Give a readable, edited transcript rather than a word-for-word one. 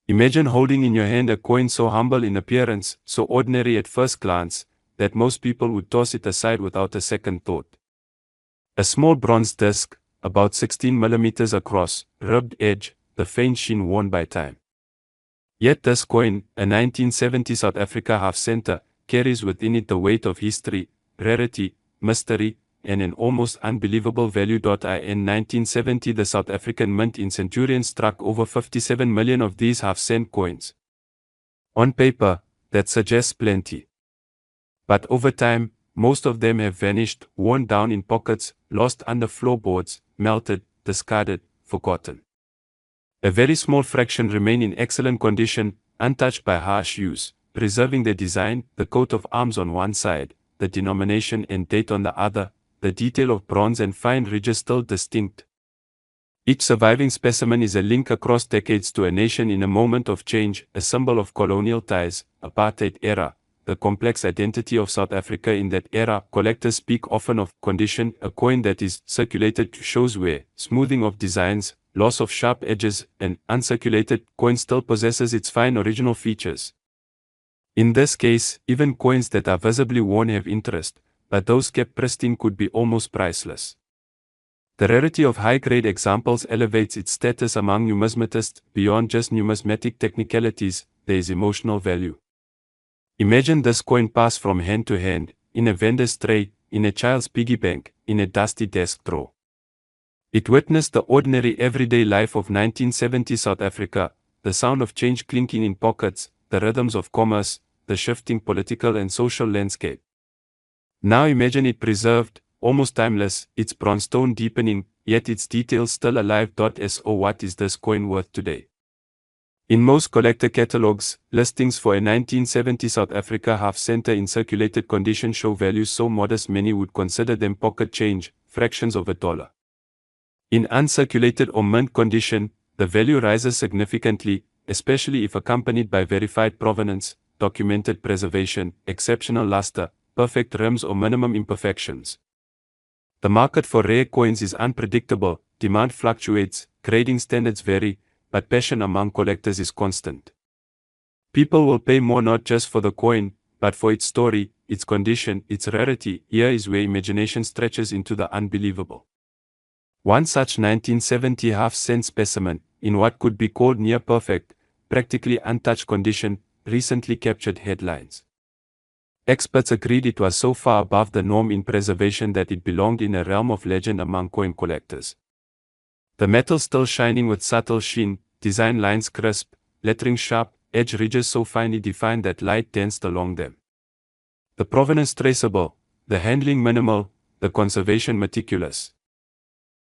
Imagine holding in your hand a coin so humble in appearance, so ordinary at first glance, that most people would toss it aside without a second thought. A small bronze disc, about 16 millimeters across, rubbed edge, the faint sheen worn by time. Yet this coin, a 1970 South Africa half-center, carries within it the weight of history, rarity, mystery, and an almost unbelievable value. In 1970 the South African Mint in Centurion struck over 57 million of these half-cent coins. On paper, that suggests plenty. But over time, most of them have vanished, worn down in pockets, lost under floorboards, melted, discarded, forgotten. A very small fraction remain in excellent condition, untouched by harsh use, preserving their design, the coat of arms on one side, the denomination and date on the other, the detail of bronze and fine ridges still distinct. Each surviving specimen is a link across decades to a nation in a moment of change, a symbol of colonial ties, apartheid era, the complex identity of South Africa in that era. Collectors speak often of condition, a coin that is circulated shows wear, smoothing of designs, loss of sharp edges, an uncirculated coin still possesses its fine original features. In this case, even coins that are visibly worn have interest, but those kept pristine could be almost priceless. The rarity of high-grade examples elevates its status among numismatists. Beyond just numismatic technicalities, there is emotional value. Imagine this coin pass from hand to hand, in a vendor's tray, in a child's piggy bank, in a dusty desk drawer. It witnessed the ordinary everyday life of 1970 South Africa, the sound of change clinking in pockets, the rhythms of commerce, the shifting political and social landscape. Now imagine it preserved, almost timeless, its bronze tone deepening, yet its details still alive. So what is this coin worth today? In most collector catalogs, listings for a 1970 South Africa half-center in circulated condition show values so modest many would consider them pocket change, fractions of a dollar. In uncirculated or mint condition, the value rises significantly, especially if accompanied by verified provenance, documented preservation, exceptional luster, perfect rims or minimum imperfections. The market for rare coins is unpredictable, demand fluctuates, grading standards vary, but passion among collectors is constant. People will pay more not just for the coin, but for its story, its condition, its rarity. Here is where imagination stretches into the unbelievable. One such 1970 half-cent specimen, in what could be called near-perfect, practically untouched condition, recently captured headlines. Experts agreed it was so far above the norm in preservation that it belonged in a realm of legend among coin collectors. The metal still shining with subtle sheen, design lines crisp, lettering sharp, edge ridges so finely defined that light danced along them. The provenance traceable, the handling minimal, the conservation meticulous.